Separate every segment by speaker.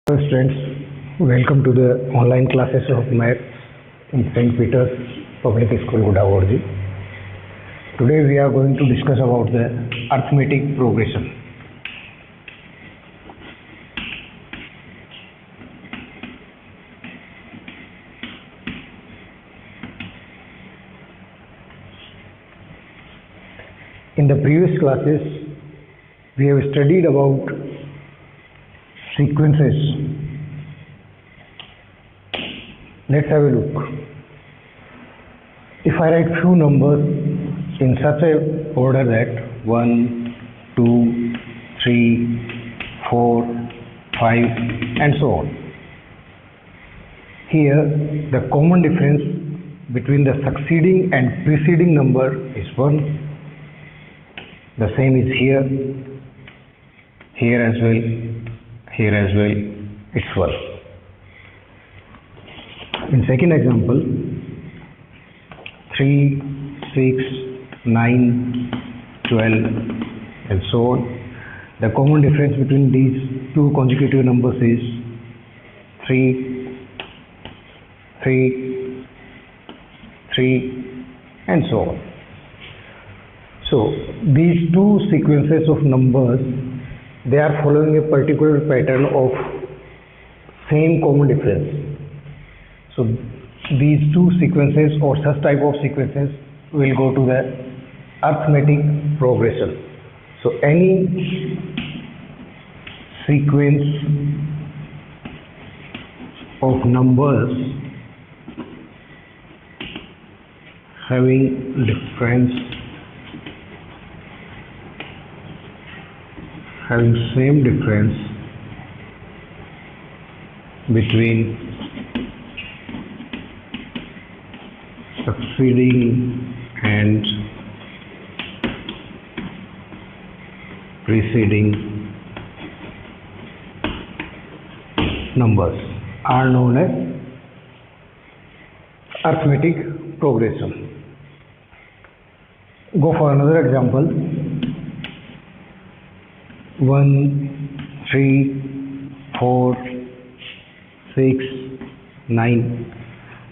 Speaker 1: Hello students, welcome to the online classes of maths in St. Peter's Public School, Godavarji. Today we are going to discuss about the arithmetic progression. In the previous classes, we have studied about sequences. Let's have a look. If I write few numbers in such a order that 1, 2, 3, 4, 5 and so on. Here the common difference between the succeeding and preceding number is 1. The same is here as well, it's 1. In second example, 3, 6, 9, 12 and so on. The common difference between these two consecutive numbers is 3, 3, 3 and so on. So these two sequences of numbers, they are following a particular pattern of same common difference. So these two sequences or such type of sequences will go to the arithmetic progression. So any sequence of numbers having same difference between succeeding and preceding numbers are known as arithmetic progression. Go for another example. 1, 3, 4, 6, 9.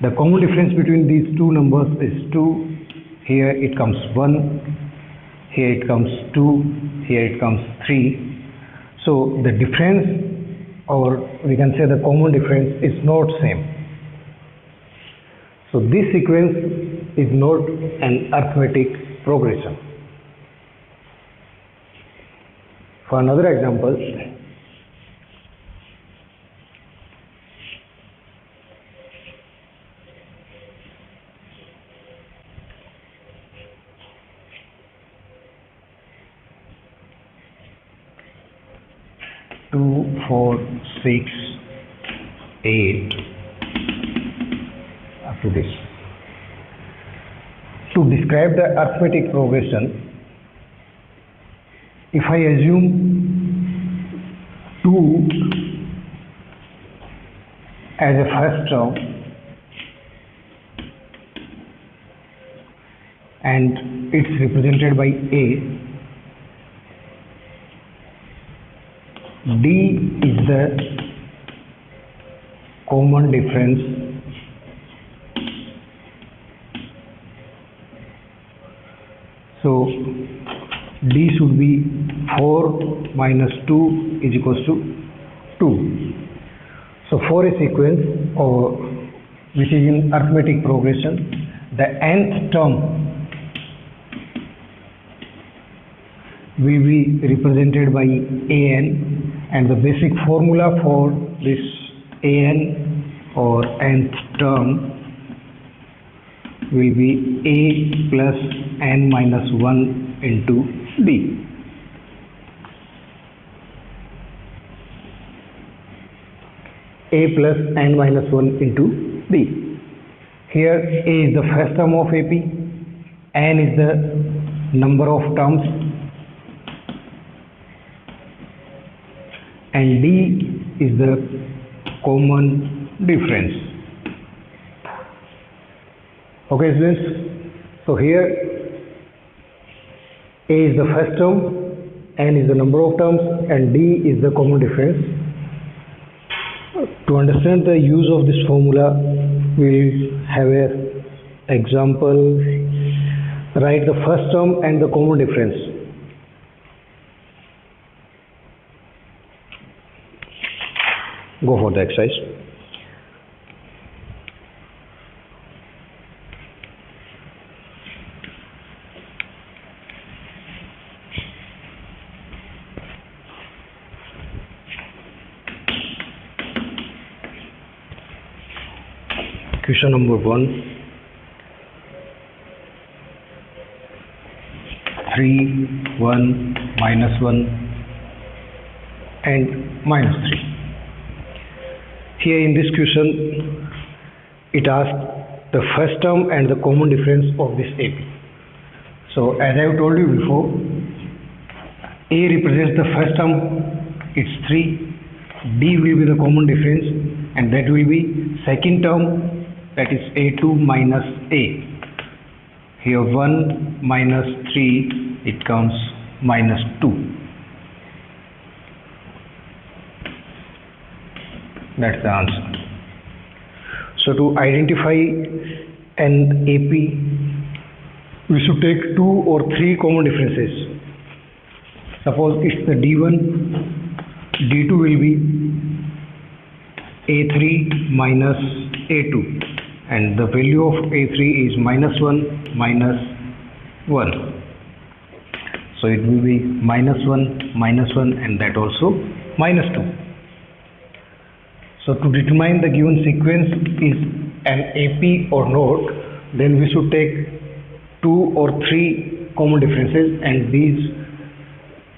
Speaker 1: The common difference between these two numbers is 2. Here it comes 1. Here it comes 2. Here it comes 3. So the difference, or we can say the common difference, is not same. So this sequence is not an arithmetic progression. For another example, 2, 4, 6, 8, up to this. To describe the arithmetic progression, if I assume 2 as a first term and it's represented by A, D is the common difference so D should be 4 minus 2 is equals to 2. So for a sequence which is in arithmetic progression, the nth term will be represented by an, and the basic formula for this an or nth term will be a plus n minus 1 into d. A plus n minus 1 into d. Here a is the first term of AP, n is the number of terms, and d is the common difference. Okay students, so here a is the first term, n is the number of terms, and d is the common difference. To understand the use of this formula, we'll have a example. Write the first term and the common difference. Go for the exercise. Question number 1. 3, 1, -1 and -3. Here in this question, it asks the first term and the common difference of this AP. So as I have told you before, A represents the first term, it's 3, D will be the common difference, and that will be second term, that is A2 minus A. Here 1 minus 3, it comes -2. That's the answer. So to identify an AP, we should take 2 or 3 common differences. Suppose it's the D1, D2 will be A3 minus A2, and the value of A3 is -1 minus 1. So it will be -1, and that also -2. So to determine the given sequence is an AP or not, then we should take 2 or 3 common differences, and these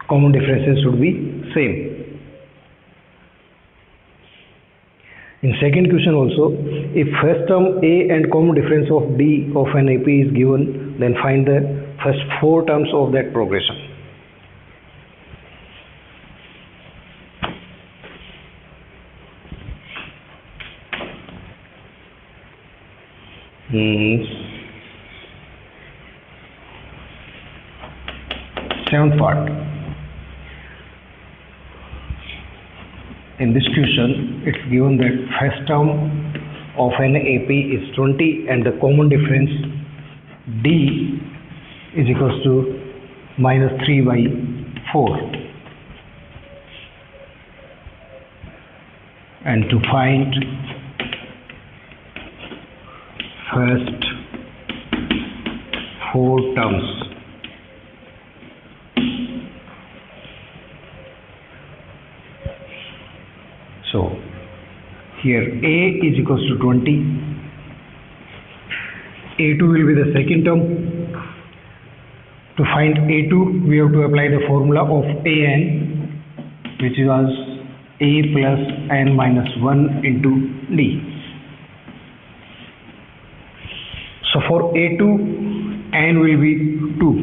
Speaker 1: common differences should be same. In second question also, if first term A and common difference of D of an AP is given, then find the first 4 terms of that progression. Seventh part. In this question, it's given that first term of an AP is 20 and the common difference D is equals to -3/4. And to find first 4 terms, so here A is equals to 20, A2 will be the second term. To find A2, we have to apply the formula of AN, which was A plus n minus 1 into D. So for A2, n will be 2.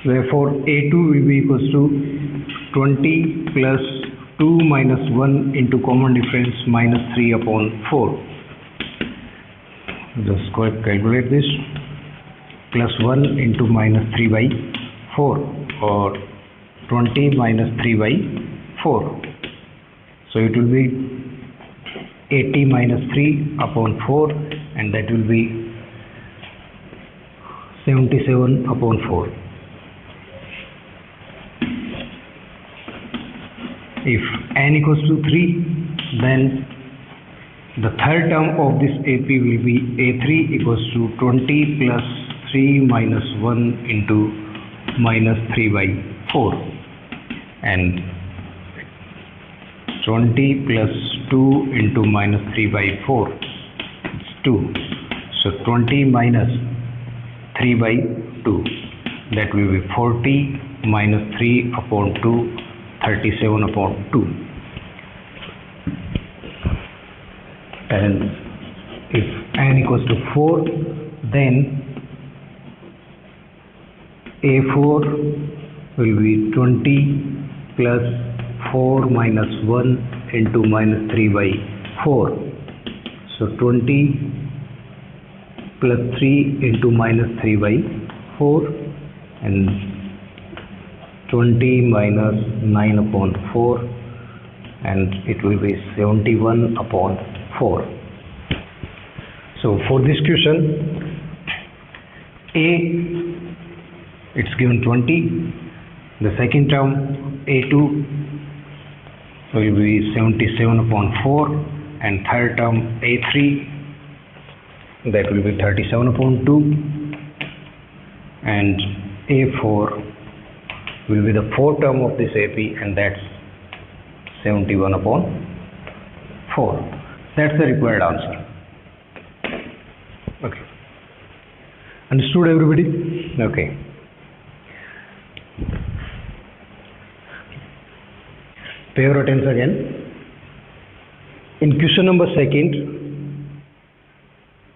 Speaker 1: Therefore, A2 will be equals to 20 plus 2 minus 1 into common difference -3/4. Just go and calculate this. Plus 1 into -3/4, or 20 minus 3/4. So it will be 80 minus 3/4, and that will be 77/4. If n equals to 3, then the third term of this AP will be A3 equals to 20 plus 3 minus 1 into -3/4, and 20 plus 2 into -3/4, it's 2. So 20 minus 3/2, that will be 40 minus 3/2, 37/2. And if n equals to 4, then A4 will be 20 plus 4 minus 1 into -3/4. So 20 plus 3 into -3/4, and 20 minus 9/4, and it will be 71 upon 4. So for this question, A, it's given 20, the second term A2 will be 77 upon 4, and third term A3, that will be 37 upon 2, and A4 will be the fourth term of this AP, and that's 71 upon 4. That's the required answer. Okay. Understood, everybody? Okay. Pay your attention again. In question number second,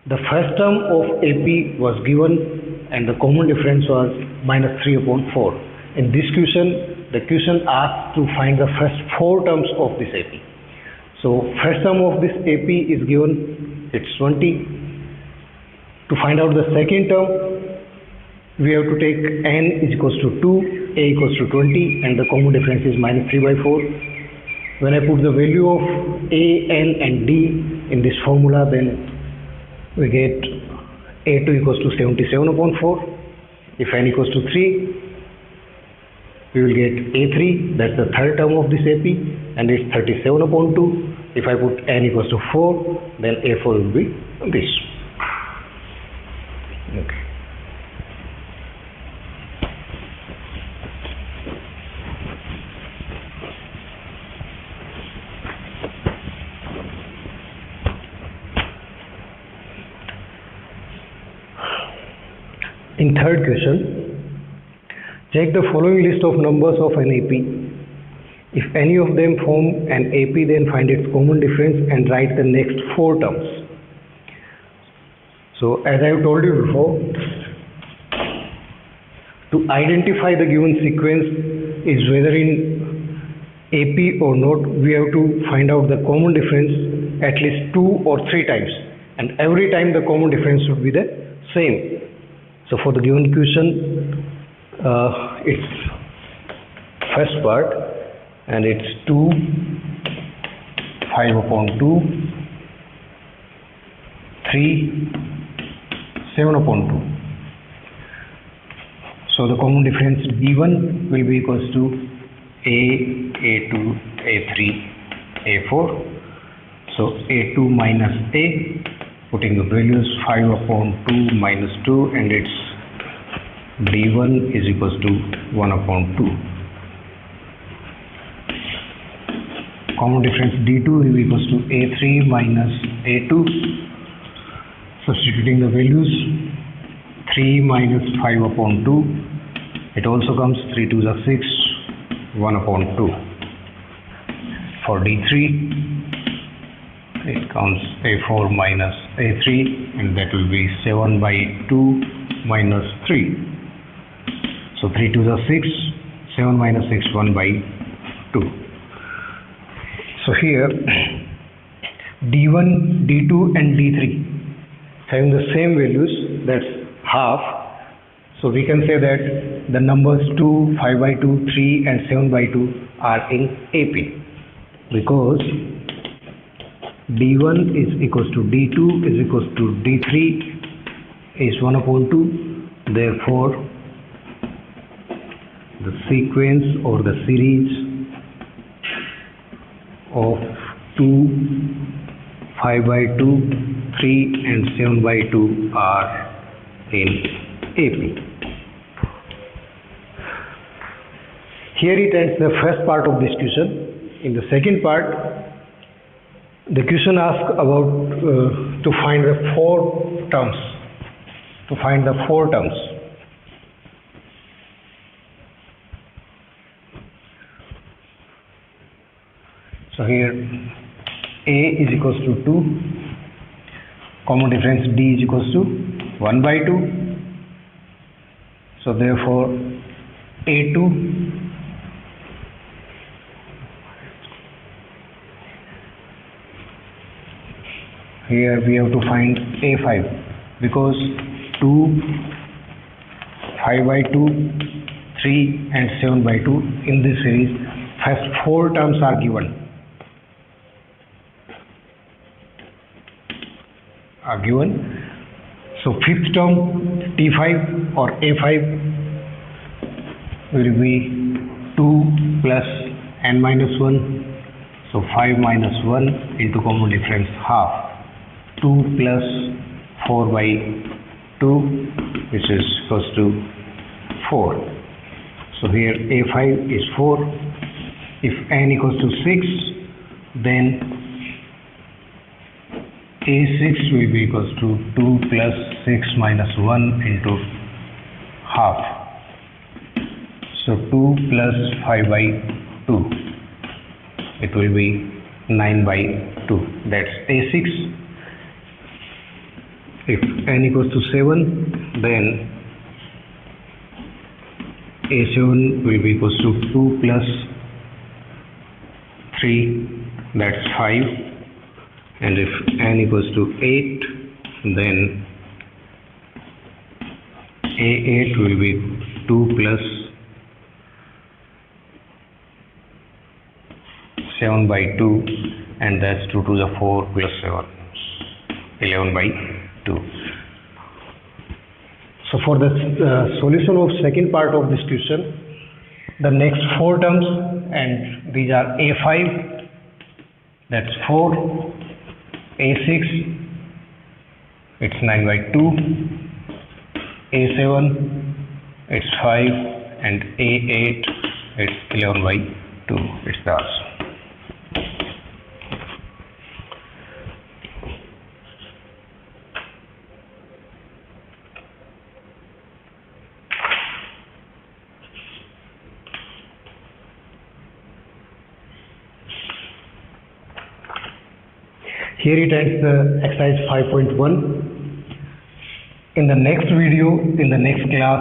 Speaker 1: the first term of AP was given and the common difference was minus 3 upon 4. In this question, the question asks to find the first 4 terms of this AP. So first term of this AP is given, it's 20. To find out the second term, we have to take n is equals to 2, a equals to 20, and the common difference is minus 3 by 4. When I put the value of a, n and d in this formula, then we get a2 equals to 77 upon 4. If n equals to 3, we will get A3, that's the third term of this AP, and it's 37 upon 2. If I put n equals to 4, then A4 will be this. Okay. In third question, check the following list of numbers of an AP. If any of them form an AP, then find its common difference and write the next 4 terms. So as I have told you before, to identify the given sequence is whether in AP or not, we have to find out the common difference at least 2 or 3 times, and every time the common difference should be the same. So for the given question, it's first part, and it's 2, 5 upon 2, 3, 7 upon 2. So the common difference D1 will be equals to A, A2, A3, A4. So A2 minus A, putting the values 5 upon 2 minus 2, and it's D1 is equals to 1 upon 2. Common difference D2 will be equals to A3 minus A2. Substituting the values, 3 minus 5 upon 2. It also comes 3 2s are 6, 1 upon 2. For D3, it comes A4 minus A3, and that will be 7 by 2 minus 3. So 3 2s are 6, 7 minus 6, 1 by 2. So here D1, D2 and D3 having the same values, that's half. So we can say that the numbers 2, 5 by 2, 3 and 7 by 2 are in AP, because D1 is equals to D2 is equals to D3 is 1 upon 2. Therefore, the sequence or the series of 2, 5 by 2, 3 and 7 by 2 are in AP. Here it ends the first part of this question. In the second part, the question asks about to find the 4 terms. To find the 4 terms. So here A is equals to 2, common difference D is equals to 1 by 2. So therefore A2 here we have to find A5, because 2, 5 by 2, 3 and 7 by 2 in this series, first 4 terms are given. are given. So fifth term T5 or A5 will be 2 plus n minus 1. So 5 minus 1 into common difference half. 2 plus 4 by 2, which is equals to 4. So here A5 is 4. If n equals to 6, then A6 will be equals to 2 plus 6 minus 1 into half. So 2 plus 5 by 2. It will be 9 by 2. That's A6. If n equals to 7, then A7 will be equals to 2 plus 3, that's 5. And if n equals to 8, then A8 will be 2 plus 7 by 2, and that's 2 to the 4 plus 7, 11 by 2. So for the solution of second part of this question, the next 4 terms, and these are A5, that's 4, A6, it's 9 by 2, A7, it's 5, and A8, it's 11 by 2, it's the answer. Here it ends the exercise 5.1. In the next video, in the next class,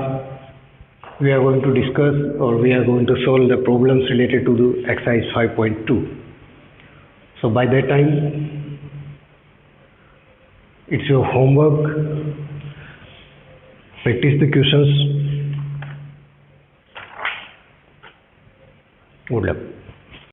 Speaker 1: we are going to discuss, or we are going to solve the problems related to the exercise 5.2. So by that time, it's your homework. Practice the questions. Good luck.